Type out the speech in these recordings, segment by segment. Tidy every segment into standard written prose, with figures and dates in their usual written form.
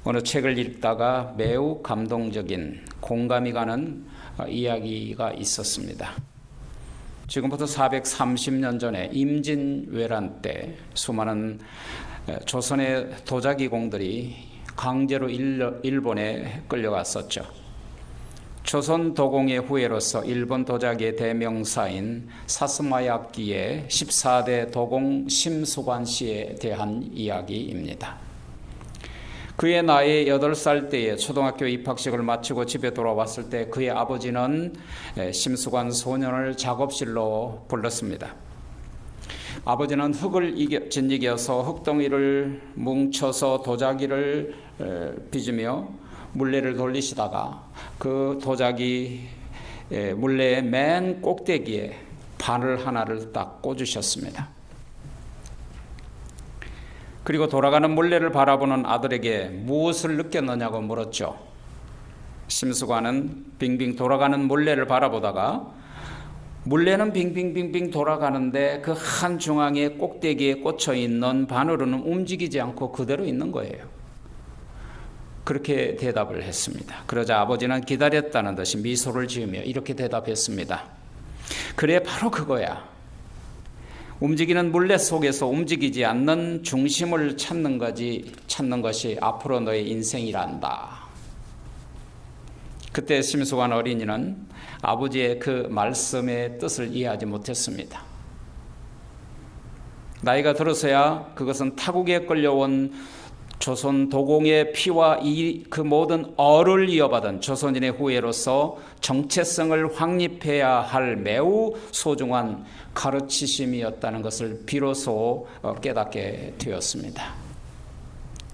어느 책을 읽다가 매우 감동적인 공감이 가는 이야기가 있었습니다. 지금부터 430년 전에 임진왜란 때 수많은 조선의 도자기공들이 강제로 일본에 끌려갔었죠. 조선 도공의 후예로서 일본 도자기의 대명사인 사스마야키의 14대 도공 심수관 씨에 대한 이야기입니다. 그의 나이 8살 때에 초등학교 입학식을 마치고 집에 돌아왔을 때 그의 아버지는 심수관 소년을 작업실로 불렀습니다. 아버지는 흙을 짓이겨서 흙덩이를 뭉쳐서 도자기를 빚으며 물레를 돌리시다가 그 도자기 물레의 맨 꼭대기에 바늘 하나를 딱 꽂으셨습니다. 그리고 돌아가는 물레를 바라보는 아들에게 무엇을 느꼈느냐고 물었죠. 심수관은 빙빙 돌아가는 물레를 바라보다가 물레는 빙빙빙빙 돌아가는데 그 한 중앙의 꼭대기에 꽂혀 있는 바늘은 움직이지 않고 그대로 있는 거예요. 그렇게 대답을 했습니다. 그러자 아버지는 기다렸다는 듯이 미소를 지으며 이렇게 대답했습니다. 그래, 바로 그거야. 움직이는 물레 속에서 움직이지 않는 중심을 찾는 것이 앞으로 너의 인생이란다. 그때 심수관 어린이는 아버지의 그 말씀의 뜻을 이해하지 못했습니다. 나이가 들어서야 그것은 타국에 끌려온 조선 도공의 피와 그 모든 얼을 이어받은 조선인의 후예로서 정체성을 확립해야 할 매우 소중한 가르치심이었다는 것을 비로소 깨닫게 되었습니다.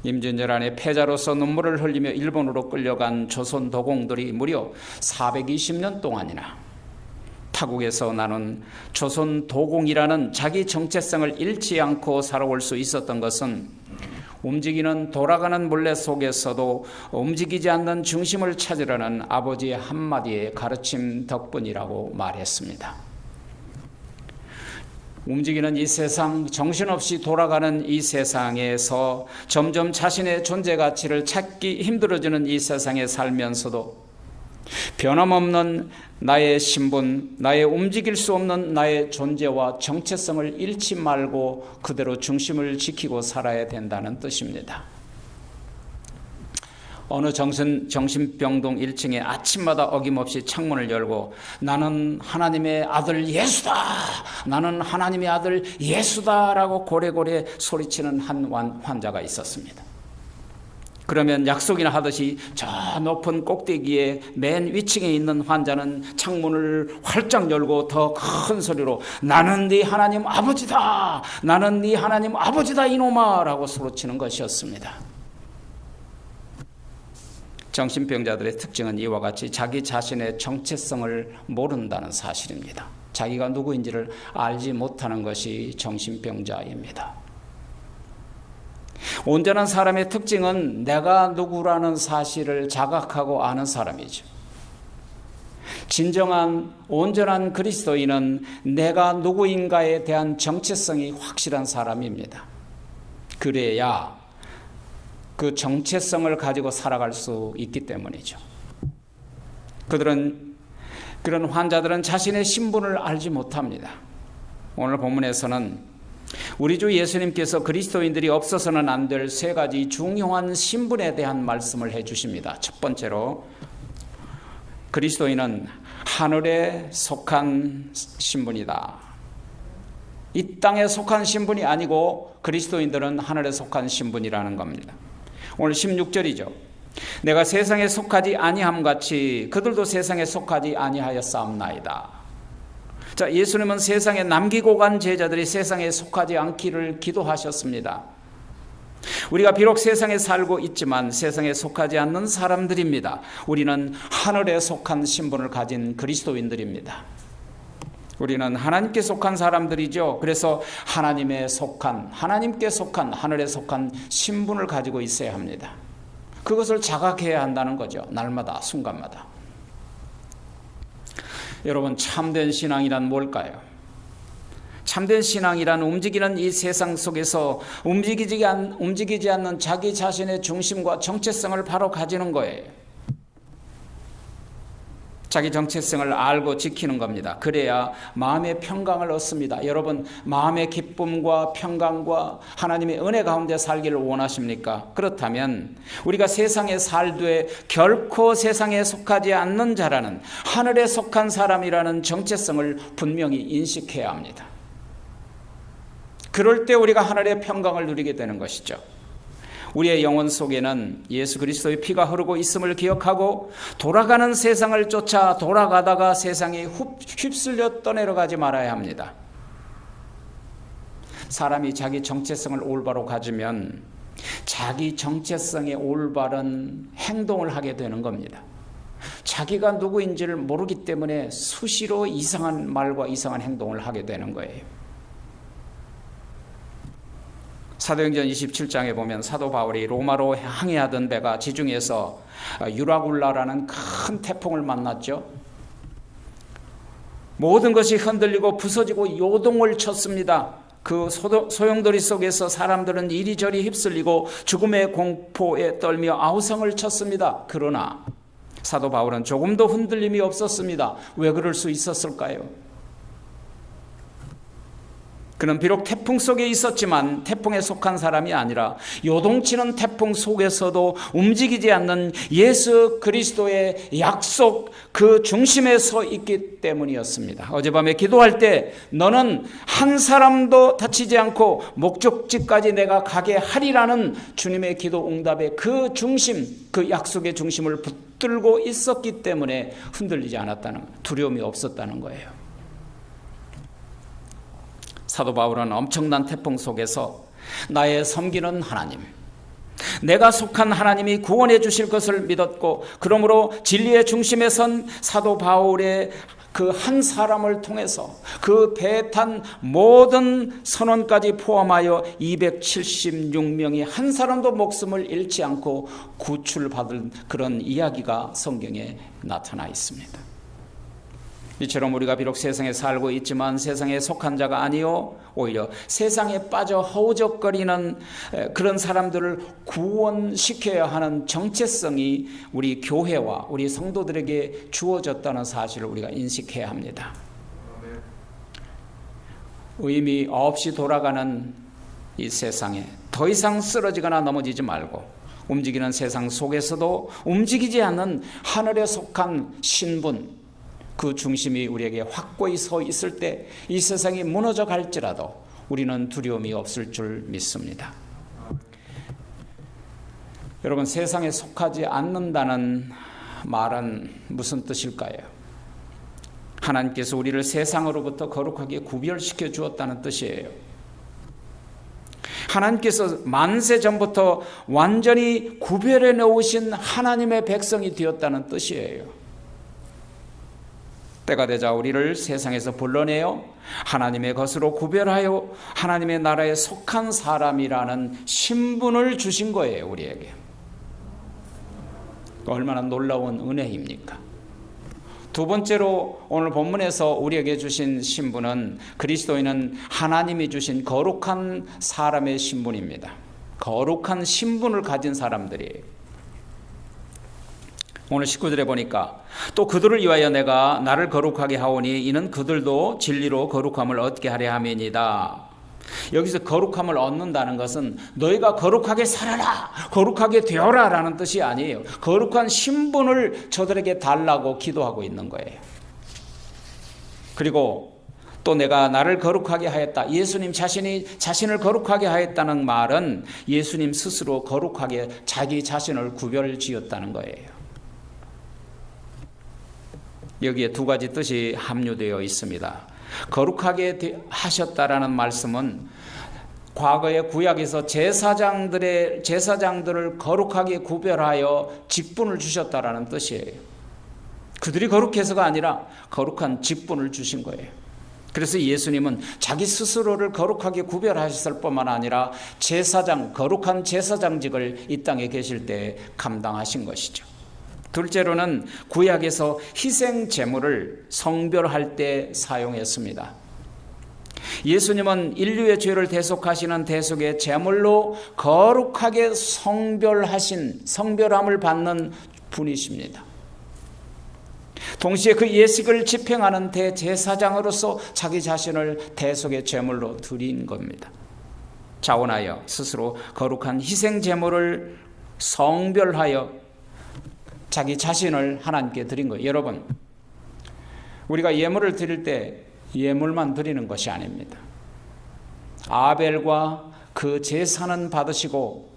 임진왜란의 패자로서 눈물을 흘리며 일본으로 끌려간 조선 도공들이 무려 420년 동안이나 타국에서 나눈 조선 도공이라는 자기 정체성을 잃지 않고 살아올 수 있었던 것은 움직이는 돌아가는 물레 속에서도 움직이지 않는 중심을 찾으라는 아버지의 한마디의 가르침 덕분이라고 말했습니다. 움직이는 이 세상, 정신없이 돌아가는 이 세상에서 점점 자신의 존재 가치를 찾기 힘들어지는 이 세상에 살면서도 변함없는 나의 신분, 나의 움직일 수 없는 나의 존재와 정체성을 잃지 말고 그대로 중심을 지키고 살아야 된다는 뜻입니다. 어느 정신병동 1층에 아침마다 어김없이 창문을 열고 나는 하나님의 아들 예수다! 나는 하나님의 아들 예수다! 라고 고래고래 소리치는 한 환자가 있었습니다. 그러면 약속이나 하듯이 저 높은 꼭대기에 맨 위층에 있는 환자는 창문을 활짝 열고 더 큰 소리로 나는 네 하나님 아버지다! 나는 네 하나님 아버지다 이놈아! 라고 소리치는 것이었습니다. 정신병자들의 특징은 이와 같이 자기 자신의 정체성을 모른다는 사실입니다. 자기가 누구인지를 알지 못하는 것이 정신병자입니다. 온전한 사람의 특징은 내가 누구라는 사실을 자각하고 아는 사람이죠. 진정한 온전한 그리스도인은 내가 누구인가에 대한 정체성이 확실한 사람입니다. 그래야 그 정체성을 가지고 살아갈 수 있기 때문이죠. 그런 환자들은 자신의 신분을 알지 못합니다. 오늘 본문에서는 우리 주 예수님께서 그리스도인들이 없어서는 안 될 3가지 중요한 신분에 대한 말씀을 해주십니다. 첫 번째로 그리스도인은 하늘에 속한 신분이다. 이 땅에 속한 신분이 아니고 그리스도인들은 하늘에 속한 신분이라는 겁니다. 오늘 16절이죠. 내가 세상에 속하지 아니함같이 그들도 세상에 속하지 아니하였사옵나이다. 자, 예수님은 세상에 남기고 간 제자들이 세상에 속하지 않기를 기도하셨습니다. 우리가 비록 세상에 살고 있지만 세상에 속하지 않는 사람들입니다. 우리는 하늘에 속한 신분을 가진 그리스도인들입니다. 우리는 하나님께 속한 사람들이죠. 그래서 하나님께 속한 하늘에 속한 신분을 가지고 있어야 합니다. 그것을 자각해야 한다는 거죠. 날마다 순간마다. 여러분, 참된 신앙이란 뭘까요? 참된 신앙이란 움직이는 이 세상 속에서 움직이지 않는 자기 자신의 중심과 정체성을 바로 가지는 거예요. 자기 정체성을 알고 지키는 겁니다. 그래야 마음의 평강을 얻습니다. 여러분, 마음의 기쁨과 평강과 하나님의 은혜 가운데 살기를 원하십니까? 그렇다면 우리가 세상에 살되 결코 세상에 속하지 않는 자라는, 하늘에 속한 사람이라는 정체성을 분명히 인식해야 합니다. 그럴 때 우리가 하늘의 평강을 누리게 되는 것이죠. 우리의 영혼 속에는 예수 그리스도의 피가 흐르고 있음을 기억하고 돌아가는 세상을 쫓아 돌아가다가 세상에 휩쓸려 떠내려가지 말아야 합니다. 사람이 자기 정체성을 올바로 가지면 자기 정체성에 올바른 행동을 하게 되는 겁니다. 자기가 누구인지를 모르기 때문에 수시로 이상한 말과 이상한 행동을 하게 되는 거예요. 사도행전 27장에 보면 사도 바울이 로마로 항해하던 배가 지중해에서 유라굴라라는 큰 태풍을 만났죠. 모든 것이 흔들리고 부서지고 요동을 쳤습니다. 그 소용돌이 속에서 사람들은 이리저리 휩쓸리고 죽음의 공포에 떨며 아우성을 쳤습니다. 그러나 사도 바울은 조금도 흔들림이 없었습니다. 왜 그럴 수 있었을까요? 그는 비록 태풍 속에 있었지만 태풍에 속한 사람이 아니라 요동치는 태풍 속에서도 움직이지 않는 예수 그리스도의 약속 그 중심에 서 있기 때문이었습니다. 어젯밤에 기도할 때 너는 한 사람도 다치지 않고 목적지까지 내가 가게 하리라는 주님의 기도 응답의 그 중심, 그 약속의 중심을 붙들고 있었기 때문에 흔들리지 않았다는, 두려움이 없었다는 거예요. 사도 바울은 엄청난 태풍 속에서 나의 섬기는 하나님, 내가 속한 하나님이 구원해 주실 것을 믿었고, 그러므로 진리의 중심에 선 사도 바울의 그 한 사람을 통해서 그 배에 탄 모든 선원까지 포함하여 276명이 한 사람도 목숨을 잃지 않고 구출받은 그런 이야기가 성경에 나타나 있습니다. 이처럼 우리가 비록 세상에 살고 있지만 세상에 속한 자가 아니요 오히려 세상에 빠져 허우적거리는 그런 사람들을 구원시켜야 하는 정체성이 우리 교회와 우리 성도들에게 주어졌다는 사실을 우리가 인식해야 합니다. 의미 없이 돌아가는 이 세상에 더 이상 쓰러지거나 넘어지지 말고 움직이는 세상 속에서도 움직이지 않는 하늘에 속한 신분, 그 중심이 우리에게 확고히 서 있을 때 이 세상이 무너져 갈지라도 우리는 두려움이 없을 줄 믿습니다. 여러분, 세상에 속하지 않는다는 말은 무슨 뜻일까요? 하나님께서 우리를 세상으로부터 거룩하게 구별시켜 주었다는 뜻이에요. 하나님께서 만세 전부터 완전히 구별해 놓으신 하나님의 백성이 되었다는 뜻이에요. 때가 되자 우리를 세상에서 불러내어 하나님의 것으로 구별하여 하나님의 나라에 속한 사람이라는 신분을 주신 거예요, 우리에게. 얼마나 놀라운 은혜입니까? 두 번째로 오늘 본문에서 우리에게 주신 신분은 그리스도인은 하나님이 주신 거룩한 사람의 신분입니다. 거룩한 신분을 가진 사람들이에요. 오늘 19절에 보니까 또 그들을 위하여 내가 나를 거룩하게 하오니 이는 그들도 진리로 거룩함을 얻게 하려 함이니이다. 여기서 거룩함을 얻는다는 것은 너희가 거룩하게 살아라, 거룩하게 되어라 라는 뜻이 아니에요. 거룩한 신분을 저들에게 달라고 기도하고 있는 거예요. 그리고 또 내가 나를 거룩하게 하였다. 예수님 자신을 거룩하게 하였다는 말은 예수님 스스로 거룩하게 자기 자신을 구별지었다는 거예요. 여기에 두 가지 뜻이 함유되어 있습니다. 거룩하게 하셨다라는 말씀은 과거의 구약에서 제사장들을 거룩하게 구별하여 직분을 주셨다라는 뜻이에요. 그들이 거룩해서가 아니라 거룩한 직분을 주신 거예요. 그래서 예수님은 자기 스스로를 거룩하게 구별하셨을 뿐만 아니라 거룩한 제사장직을 이 땅에 계실 때 감당하신 것이죠. 둘째로는 구약에서 희생 제물을 성별할 때 사용했습니다. 예수님은 인류의 죄를 대속하시는 대속의 제물로 거룩하게 성별함을 받는 분이십니다. 동시에 그 예식을 집행하는 대제사장으로서 자기 자신을 대속의 제물로 드린 겁니다. 자원하여 스스로 거룩한 희생 제물을 성별하여 자기 자신을 하나님께 드린 거예요. 여러분, 우리가 예물을 드릴 때 예물만 드리는 것이 아닙니다. 아벨과 그 제사는 받으시고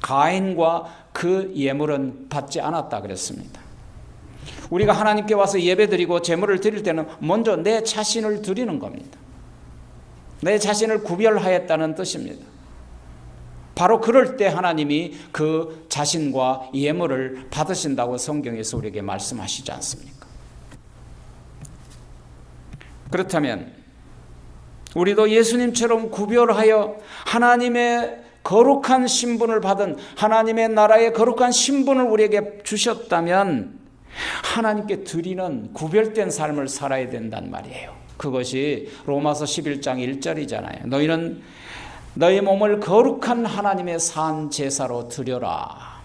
가인과 그 예물은 받지 않았다 그랬습니다. 우리가 하나님께 와서 예배드리고 제물을 드릴 때는 먼저 내 자신을 드리는 겁니다. 내 자신을 구별하였다는 뜻입니다. 바로 그럴 때 하나님이 그 자신과 예물을 받으신다고 성경에서 우리에게 말씀하시지 않습니까? 그렇다면 우리도 예수님처럼 구별하여 하나님의 거룩한 신분을 받은 하나님의 나라의 거룩한 신분을 우리에게 주셨다면 하나님께 드리는 구별된 삶을 살아야 된단 말이에요. 그것이 로마서 11장 1절이잖아요. 너희는 너희 몸을 거룩한 하나님의 산 제사로 드려라.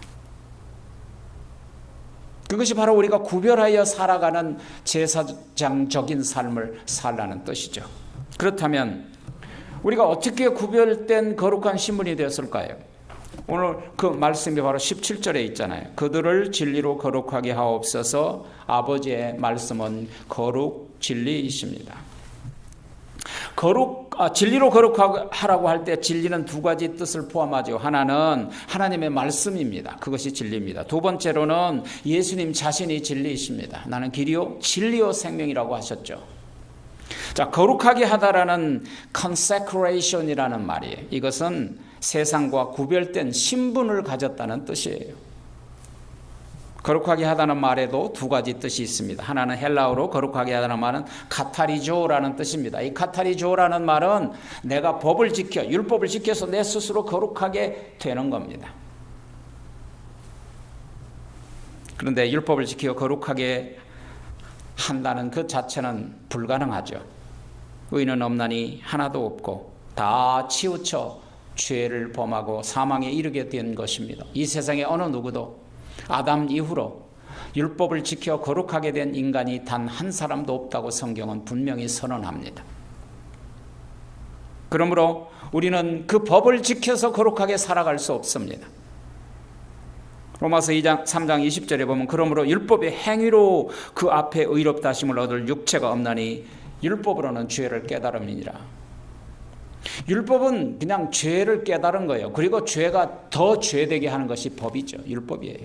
그것이 바로 우리가 구별하여 살아가는 제사장적인 삶을 살라는 뜻이죠. 그렇다면 우리가 어떻게 구별된 거룩한 신분이 되었을까요? 오늘 그 말씀이 바로 17절에 있잖아요. 그들을 진리로 거룩하게 하옵소서. 아버지의 말씀은 거룩 진리이십니다. 진리로 거룩하라고 할 때 진리는 두 가지 뜻을 포함하죠. 하나는 하나님의 말씀입니다. 그것이 진리입니다. 두 번째로는 예수님 자신이 진리이십니다. 나는 길이요 진리요 생명이라고 하셨죠. 자, 거룩하게 하다라는 consecration이라는 말이에요. 이것은 세상과 구별된 신분을 가졌다는 뜻이에요. 거룩하게 하다는 말에도 두 가지 뜻이 있습니다. 하나는 헬라어로 거룩하게 하다는 말은 카타리조라는 뜻입니다. 이 카타리조라는 말은 내가 법을 지켜, 율법을 지켜서 내 스스로 거룩하게 되는 겁니다. 그런데 율법을 지켜 거룩하게 한다는 그 자체는 불가능하죠. 의는 없나니 하나도 없고 다 치우쳐 죄를 범하고 사망에 이르게 된 것입니다. 이 세상에 어느 누구도 아담 이후로 율법을 지켜 거룩하게 된 인간이 단 한 사람도 없다고 성경은 분명히 선언합니다. 그러므로 우리는 그 법을 지켜서 거룩하게 살아갈 수 없습니다. 로마서 3장 20절에 보면 그러므로 율법의 행위로 그 앞에 의롭다 하심을 얻을 육체가 없나니 율법으로는 죄를 깨달음이니라. 율법은 그냥 죄를 깨달은 거예요. 그리고 죄가 더 죄되게 하는 것이 법이죠. 율법이에요.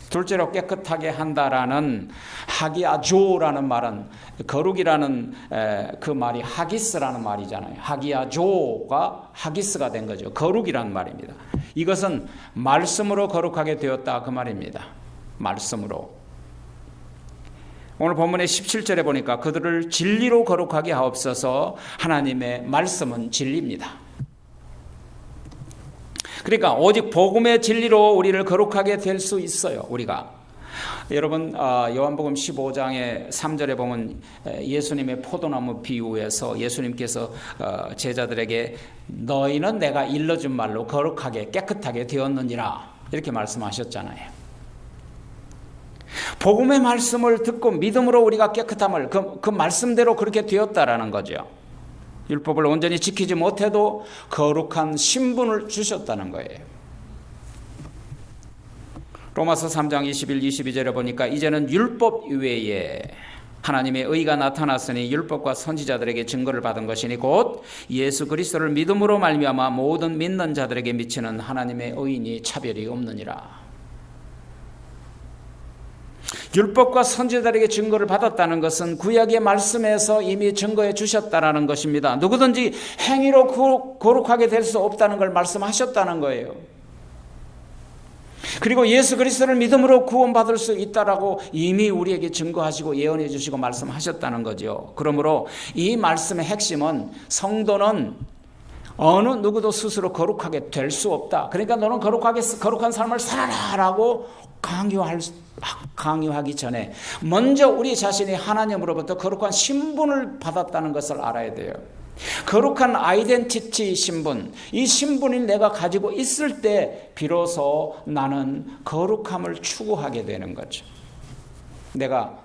둘째로 깨끗하게 한다라는 하기야조라는 말은 거룩이라는 그 말이 하기스라는 말이잖아요. 하기야조가 하기스가 된 거죠. 거룩이라는 말입니다. 이것은 말씀으로 거룩하게 되었다 그 말입니다. 말씀으로. 오늘 본문의 17절에 보니까 그들을 진리로 거룩하게 하옵소서. 하나님의 말씀은 진리입니다. 그러니까 오직 복음의 진리로 우리를 거룩하게 될 수 있어요. 우리가. 여러분 요한복음 15장의 3절에 보면 예수님의 포도나무 비유에서 예수님께서 제자들에게 너희는 내가 일러준 말로 거룩하게 깨끗하게 되었느니라 이렇게 말씀하셨잖아요. 복음의 말씀을 듣고 믿음으로 우리가 깨끗함을 그 말씀대로 그렇게 되었다라는 거죠. 율법을 온전히 지키지 못해도 거룩한 신분을 주셨다는 거예요. 로마서 3장 21, 22절에 보니까 이제는 율법 이외에 하나님의 의가 나타났으니 율법과 선지자들에게 증거를 받은 것이니 곧 예수 그리스도를 믿음으로 말미암아 모든 믿는 자들에게 미치는 하나님의 의인이 차별이 없느니라. 율법과 선지자들에게 증거를 받았다는 것은 구약의 말씀에서 이미 증거해 주셨다는 것입니다. 누구든지 행위로 거룩하게 될 수 없다는 걸 말씀하셨다는 거예요. 그리고 예수 그리스도를 믿음으로 구원받을 수 있다라고 이미 우리에게 증거하시고 예언해 주시고 말씀하셨다는 거죠. 그러므로 이 말씀의 핵심은 성도는 어느 누구도 스스로 거룩하게 될 수 없다. 그러니까 너는 거룩한 삶을 살아라라고 강요하기 전에 먼저 우리 자신이 하나님으로부터 거룩한 신분을 받았다는 것을 알아야 돼요. 거룩한 아이덴티티 신분, 이 신분을 내가 가지고 있을 때 비로소 나는 거룩함을 추구하게 되는 거죠. 내가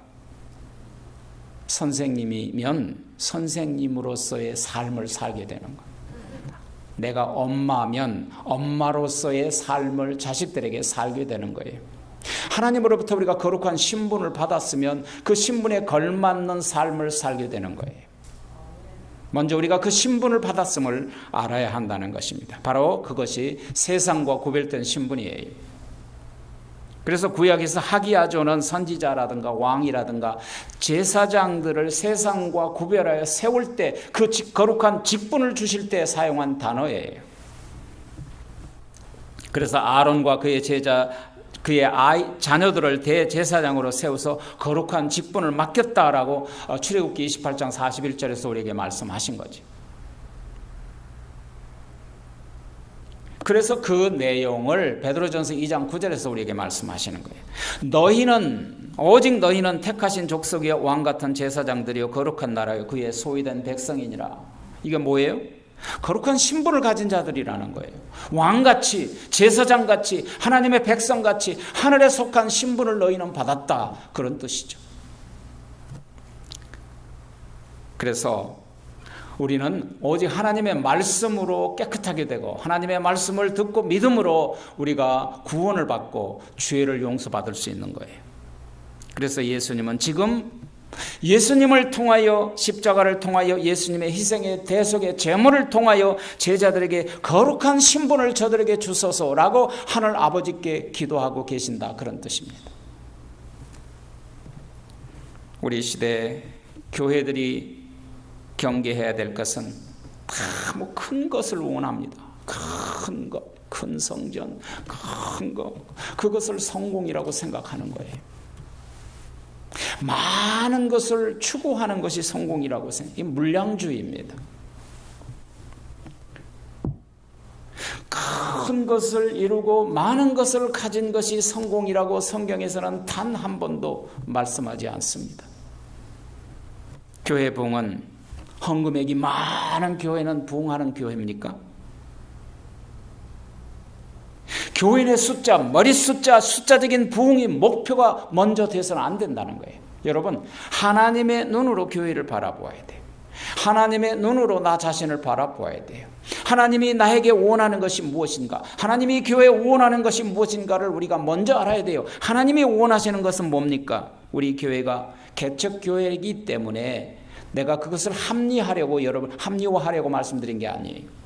선생님이면 선생님으로서의 삶을 살게 되는 거예요. 내가 엄마면 엄마로서의 삶을 자식들에게 살게 되는 거예요. 하나님으로부터 우리가 거룩한 신분을 받았으면 그 신분에 걸맞는 삶을 살게 되는 거예요. 먼저 우리가 그 신분을 받았음을 알아야 한다는 것입니다. 바로 그것이 세상과 구별된 신분이에요. 그래서 구약에서 하기야조는 선지자라든가 왕이라든가 제사장들을 세상과 구별하여 세울 때 그 거룩한 직분을 주실 때 사용한 단어예요. 그래서 아론과 그의 자녀들을 대제사장으로 세워서 거룩한 직분을 맡겼다라고 출애굽기 28장 41절에서 우리에게 말씀하신 거죠. 그래서 그 내용을 베드로전서 2장 9절에서 우리에게 말씀하시는 거예요. 오직 너희는 택하신 족속이여 왕같은 제사장들이여 거룩한 나라여 그의 소유된 백성이니라. 이게 뭐예요? 거룩한 신분을 가진 자들이라는 거예요. 왕같이, 제사장같이, 하나님의 백성같이 하늘에 속한 신분을 너희는 받았다, 그런 뜻이죠. 그래서 우리는 오직 하나님의 말씀으로 깨끗하게 되고 하나님의 말씀을 듣고 믿음으로 우리가 구원을 받고 죄를 용서받을 수 있는 거예요. 그래서 예수님은 지금 예수님을 통하여, 십자가를 통하여, 예수님의 희생의 대속의 제물을 통하여 제자들에게 거룩한 신분을 저들에게 주소서라고 하늘 아버지께 기도하고 계신다, 그런 뜻입니다. 우리 시대 교회들이 경계해야 될 것은 다 뭐 큰 것을 원합니다. 큰 것, 큰 성전, 큰 것, 그것을 성공이라고 생각하는 거예요. 많은 것을 추구하는 것이 성공이라고 생각해요. 이 물량주의입니다. 큰 것을 이루고 많은 것을 가진 것이 성공이라고 성경에서는 단 한 번도 말씀하지 않습니다. 교회 부흥은 헌금액이 많은 교회는 부흥하는 교회입니까? 교인의 숫자, 머리 숫자적인 부흥이 목표가 먼저 돼서는 안 된다는 거예요. 여러분, 하나님의 눈으로 교회를 바라보아야 돼요. 하나님의 눈으로 나 자신을 바라보아야 돼요. 하나님이 나에게 원하는 것이 무엇인가, 하나님이 교회에 원하는 것이 무엇인가를 우리가 먼저 알아야 돼요. 하나님이 원하시는 것은 뭡니까? 우리 교회가 개척교회이기 때문에 내가 그것을 합리화하려고 말씀드린 게 아니에요.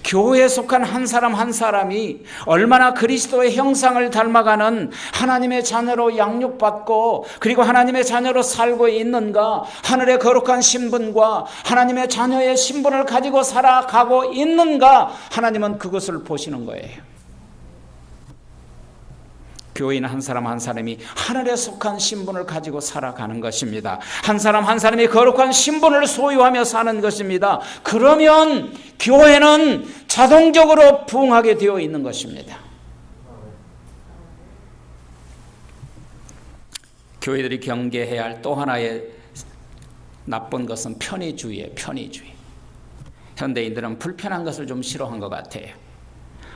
교회에 속한 한 사람 한 사람이 얼마나 그리스도의 형상을 닮아가는 하나님의 자녀로 양육받고 그리고 하나님의 자녀로 살고 있는가, 하늘의 거룩한 신분과 하나님의 자녀의 신분을 가지고 살아가고 있는가, 하나님은 그것을 보시는 거예요. 교인 한 사람 한 사람이 하늘에 속한 신분을 가지고 살아가는 것입니다. 한 사람 한 사람이 거룩한 신분을 소유하며 사는 것입니다. 그러면 교회는 자동적으로 부흥하게 되어 있는 것입니다. 교회들이 경계해야 할 또 하나의 나쁜 것은 편의주의예요. 편의주의. 현대인들은 불편한 것을 좀 싫어한 것 같아요.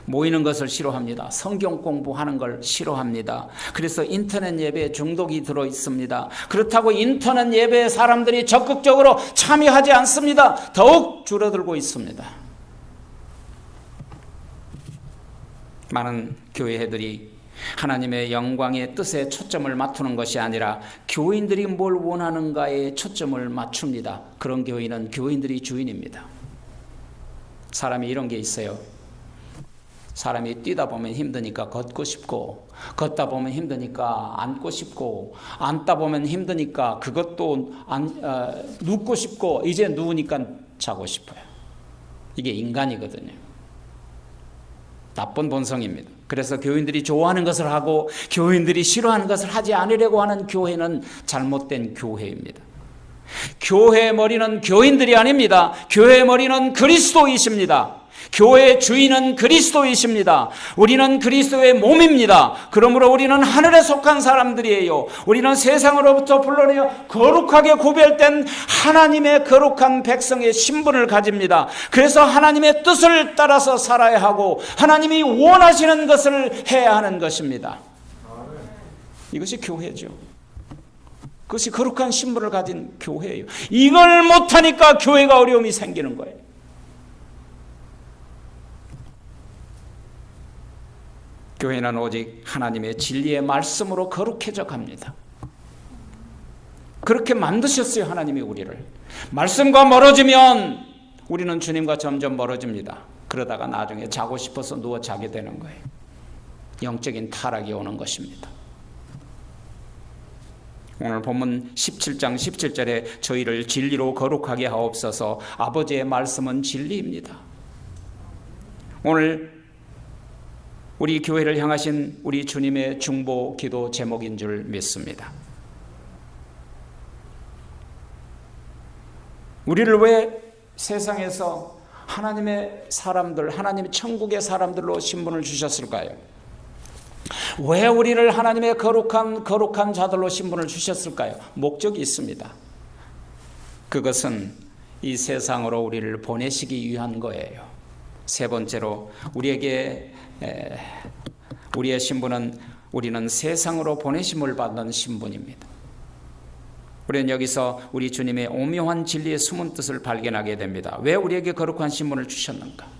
모이는 것을 싫어합니다. 성경 공부하는 걸 싫어합니다. 그래서 인터넷 예배에 중독이 들어 있습니다. 그렇다고 인터넷 예배에 사람들이 적극적으로 참여하지 않습니다. 더욱 줄어들고 있습니다. 많은 교회들이 하나님의 영광의 뜻에 초점을 맞추는 것이 아니라 교인들이 뭘 원하는가에 초점을 맞춥니다. 그런 교회는 교인들이 주인입니다. 사람이 이런 게 있어요. 사람이 뛰다 보면 힘드니까 걷고 싶고, 걷다 보면 힘드니까 앉고 싶고, 앉다 보면 힘드니까 그것도 눕고 싶고, 이제 누우니까 자고 싶어요. 이게 인간이거든요. 나쁜 본성입니다. 그래서 교인들이 좋아하는 것을 하고 교인들이 싫어하는 것을 하지 않으려고 하는 교회는 잘못된 교회입니다. 교회의 머리는 교인들이 아닙니다. 교회의 머리는 그리스도이십니다. 교회의 주인은 그리스도이십니다. 우리는 그리스도의 몸입니다. 그러므로 우리는 하늘에 속한 사람들이에요. 우리는 세상으로부터 불러내어 거룩하게 구별된 하나님의 거룩한 백성의 신분을 가집니다. 그래서 하나님의 뜻을 따라서 살아야 하고 하나님이 원하시는 것을 해야 하는 것입니다. 이것이 교회죠. 그것이 거룩한 신분을 가진 교회예요. 이걸 못하니까 교회가 어려움이 생기는 거예요. 교회는 오직 하나님의 진리의 말씀으로 거룩해져 갑니다. 그렇게 만드셨어요, 하나님이 우리를. 말씀과 멀어지면 우리는 주님과 점점 멀어집니다. 그러다가 나중에 자고 싶어서 누워 자게 되는 거예요. 영적인 타락이 오는 것입니다. 오늘 본문 17장 17절에 저희를 진리로 거룩하게 하옵소서. 아버지의 말씀은 진리입니다. 오늘 우리 교회를 향하신 우리 주님의 중보 기도 제목인 줄 믿습니다. 우리를 왜 세상에서 하나님의 사람들, 하나님의 천국의 사람들로 신분을 주셨을까요? 왜 우리를 하나님의 거룩한 자들로 신분을 주셨을까요? 목적이 있습니다. 그것은 이 세상으로 우리를 보내시기 위한 거예요. 세 번째로 우리의 신분은 우리는 세상으로 보내심을 받는 신분입니다. 우리는 여기서 우리 주님의 오묘한 진리의 숨은 뜻을 발견하게 됩니다. 왜 우리에게 거룩한 신분을 주셨는가?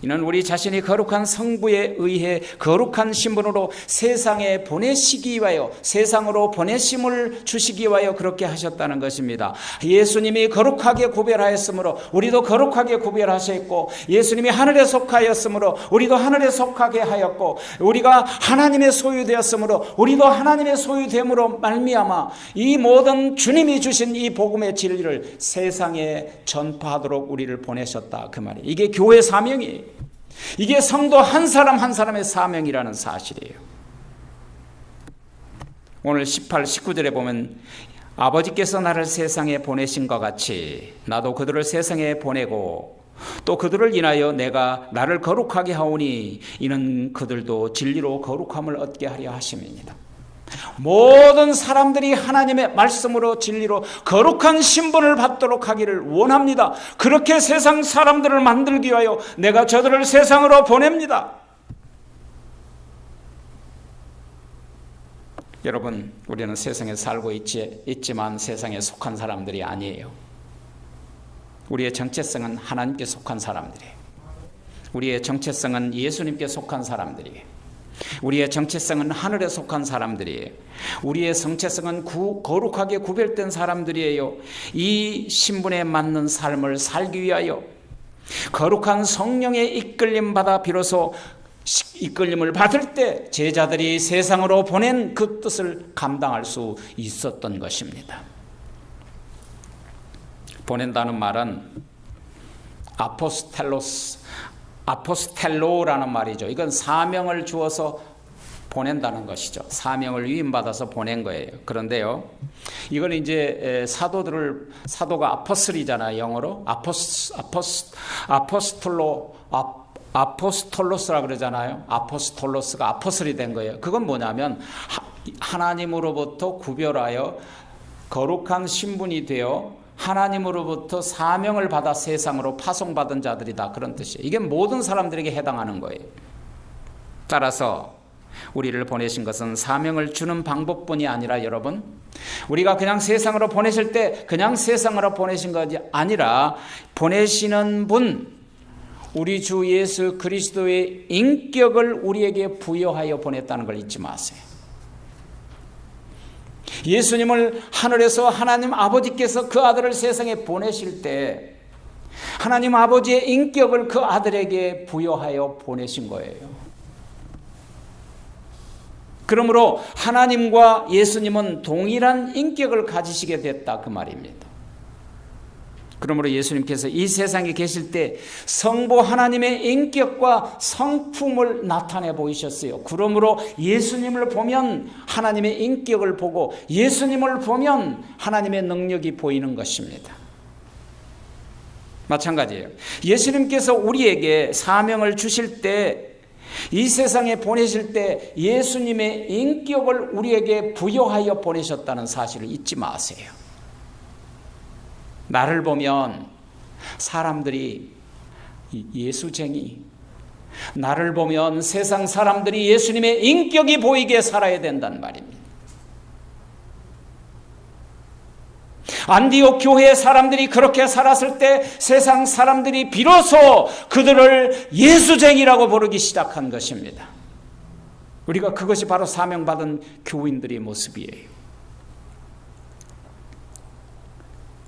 이는 우리 자신이 거룩한 성부에 의해 거룩한 신분으로 세상에 보내시기 위하여, 세상으로 보내심을 주시기 위하여 그렇게 하셨다는 것입니다. 예수님이 거룩하게 구별하였으므로 우리도 거룩하게 구별하셨고, 예수님이 하늘에 속하였으므로 우리도 하늘에 속하게 하였고, 우리가 하나님의 소유되었으므로 우리도 하나님의 소유됨으로 말미암아 이 모든 주님이 주신 이 복음의 진리를 세상에 전파하도록 우리를 보내셨다, 그 말이에요. 이게 교회 사명이에요. 이게 성도 한 사람 한 사람의 사명이라는 사실이에요. 오늘 18, 19절에 보면 아버지께서 나를 세상에 보내신 것 같이 나도 그들을 세상에 보내고 또 그들을 인하여 내가 나를 거룩하게 하오니 이는 그들도 진리로 거룩함을 얻게 하려 하심입니다. 모든 사람들이 하나님의 말씀으로 진리로 거룩한 신분을 받도록 하기를 원합니다. 그렇게 세상 사람들을 만들기 위하여 내가 저들을 세상으로 보냅니다. 여러분, 우리는 세상에 살고 있지만 세상에 속한 사람들이 아니에요. 우리의 정체성은 하나님께 속한 사람들이에요. 우리의 정체성은 예수님께 속한 사람들이에요. 우리의 정체성은 하늘에 속한 사람들이에요. 우리의 정체성은 거룩하게 구별된 사람들이에요. 이 신분에 맞는 삶을 살기 위하여 거룩한 성령의 이끌림 받아 비로소 이끌림을 받을 때 제자들이 세상으로 보낸 그 뜻을 감당할 수 있었던 것입니다. 보낸다는 말은 아포스텔로라는 말이죠. 이건 사명을 주어서 보낸다는 것이죠. 사명을 위임받아서 보낸 거예요. 그런데요, 이건 이제 사도가 아포슬이잖아요. 영어로 아포스톨로스라 그러잖아요. 아포스톨로스가 아포슬이 된 거예요. 그건 뭐냐면 하나님으로부터 구별하여 거룩한 신분이 되어 하나님으로부터 사명을 받아 세상으로 파송받은 자들이다, 그런 뜻이에요. 이게 모든 사람들에게 해당하는 거예요. 따라서 우리를 보내신 것은 사명을 주는 방법뿐이 아니라, 여러분, 우리가 그냥 세상으로 보내실 때 그냥 세상으로 보내신 것이 아니라 보내시는 분, 우리 주 예수 그리스도의 인격을 우리에게 부여하여 보냈다는 걸 잊지 마세요. 예수님을 하늘에서 하나님 아버지께서 그 아들을 세상에 보내실 때 하나님 아버지의 인격을 그 아들에게 부여하여 보내신 거예요. 그러므로 하나님과 예수님은 동일한 인격을 가지시게 됐다, 그 말입니다. 그러므로 예수님께서 이 세상에 계실 때 성부 하나님의 인격과 성품을 나타내 보이셨어요. 그러므로 예수님을 보면 하나님의 인격을 보고 예수님을 보면 하나님의 능력이 보이는 것입니다. 마찬가지예요. 예수님께서 우리에게 사명을 주실 때, 이 세상에 보내실 때 예수님의 인격을 우리에게 부여하여 보내셨다는 사실을 잊지 마세요. 나를 보면 사람들이 예수쟁이, 나를 보면 세상 사람들이 예수님의 인격이 보이게 살아야 된단 말입니다. 안디옥 교회의 사람들이 그렇게 살았을 때 세상 사람들이 비로소 그들을 예수쟁이라고 부르기 시작한 것입니다. 우리가 그것이 바로 사명받은 교인들의 모습이에요.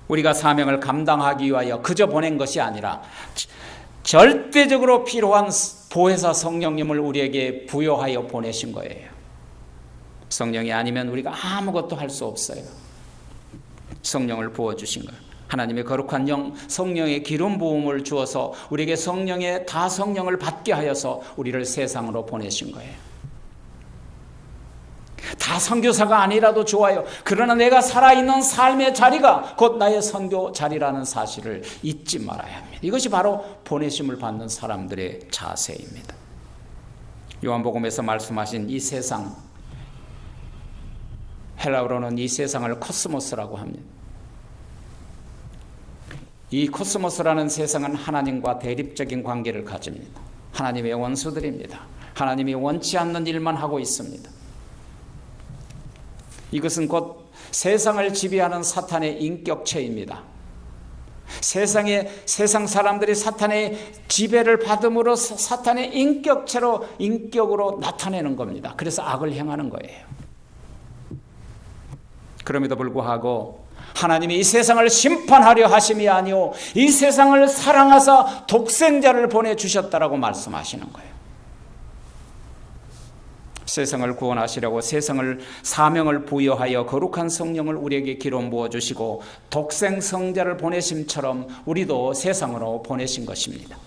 우리가 사명을 감당하기 위하여 그저 보낸 것이 아니라 절대적으로 필요한 보혜사 성령님을 우리에게 부여하여 보내신 거예요. 성령이 아니면 우리가 아무것도 할 수 없어요. 성령을 부어주신 거예요. 하나님의 거룩한 영, 성령의 기름 부음을 주어서 우리에게 성령의 다 성령을 받게 하여서 우리를 세상으로 보내신 거예요. 다 선교사가 아니라도 좋아요. 그러나 내가 살아있는 삶의 자리가 곧 나의 선교 자리라는 사실을 잊지 말아야 합니다. 이것이 바로 보내심을 받는 사람들의 자세입니다. 요한복음에서 말씀하신 이 세상, 헬라어로는 이 세상을 코스모스라고 합니다. 이 코스모스라는 세상은 하나님과 대립적인 관계를 가집니다. 하나님의 원수들입니다. 하나님이 원치 않는 일만 하고 있습니다. 이것은 곧 세상을 지배하는 사탄의 인격체입니다. 세상 사람들이 사탄의 지배를 받음으로 사탄의 인격으로 나타내는 겁니다. 그래서 악을 행하는 거예요. 그럼에도 불구하고 하나님이 이 세상을 심판하려 하심이 아니오 이 세상을 사랑하사 독생자를 보내주셨다라고 말씀하시는 거예요. 세상을 구원하시려고 세상을 사명을 부여하여 거룩한 성령을 우리에게 기름 부어주시고 독생성자를 보내심처럼 우리도 세상으로 보내신 것입니다.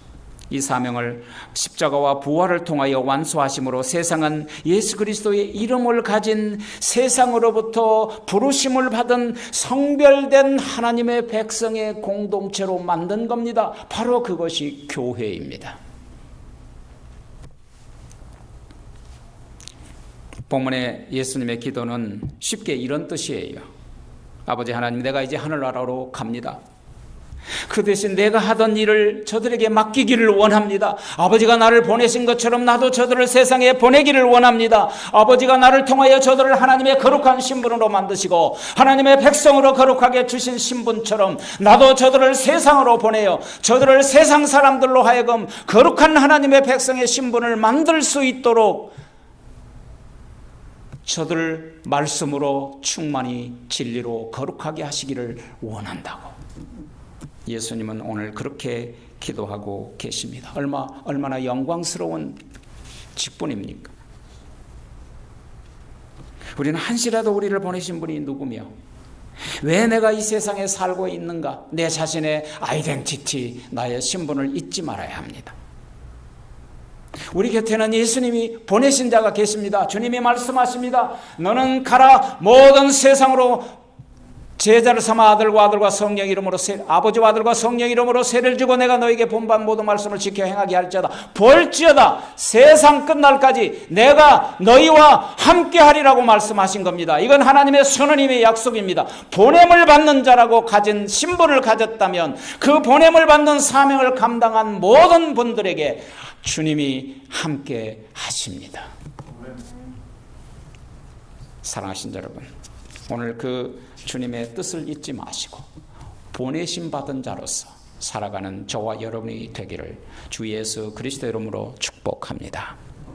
이 사명을 십자가와 부활을 통하여 완수하심으로 세상은 예수 그리스도의 이름을 가진 세상으로부터 부르심을 받은 성별된 하나님의 백성의 공동체로 만든 겁니다. 바로 그것이 교회입니다. 본문의 예수님의 기도는 쉽게 이런 뜻이에요. 아버지 하나님, 내가 이제 하늘나라로 갑니다. 그 대신 내가 하던 일을 저들에게 맡기기를 원합니다. 아버지가 나를 보내신 것처럼 나도 저들을 세상에 보내기를 원합니다. 아버지가 나를 통하여 저들을 하나님의 거룩한 신분으로 만드시고 하나님의 백성으로 거룩하게 주신 신분처럼 나도 저들을 세상으로 보내요. 저들을 세상 사람들로 하여금 거룩한 하나님의 백성의 신분을 만들 수 있도록 저들을 말씀으로 충만히 진리로 거룩하게 하시기를 원한다고. 예수님은 오늘 그렇게 기도하고 계십니다. 얼마나 영광스러운 직분입니까? 우리는 한시라도 우리를 보내신 분이 누구며 왜 내가 이 세상에 살고 있는가? 내 자신의 아이덴티티, 나의 신분을 잊지 말아야 합니다. 우리 곁에는 예수님이 보내신 자가 계십니다. 주님이 말씀하십니다. 너는 가라, 모든 세상으로 제자를 삼아 아버지와 성령 이름으로 세를 주고 내가 너에게 본반 모든 말씀을 지켜 행하게 할지어다. 볼지어다 세상 끝날까지 내가 너희와 함께 하리라고 말씀하신 겁니다. 이건 하나님의 선언임의 약속입니다. 보냄을 받는 자라고 가진 신분을 가졌다면 그 보냄을 받는 사명을 감당한 모든 분들에게 주님이 함께 하십니다. 사랑하신 여러분, 오늘 그 주님의 뜻을 잊지 마시고 보내심 받은 자로서 살아가는 저와 여러분이 되기를 주 예수 그리스도 이름으로 축복합니다.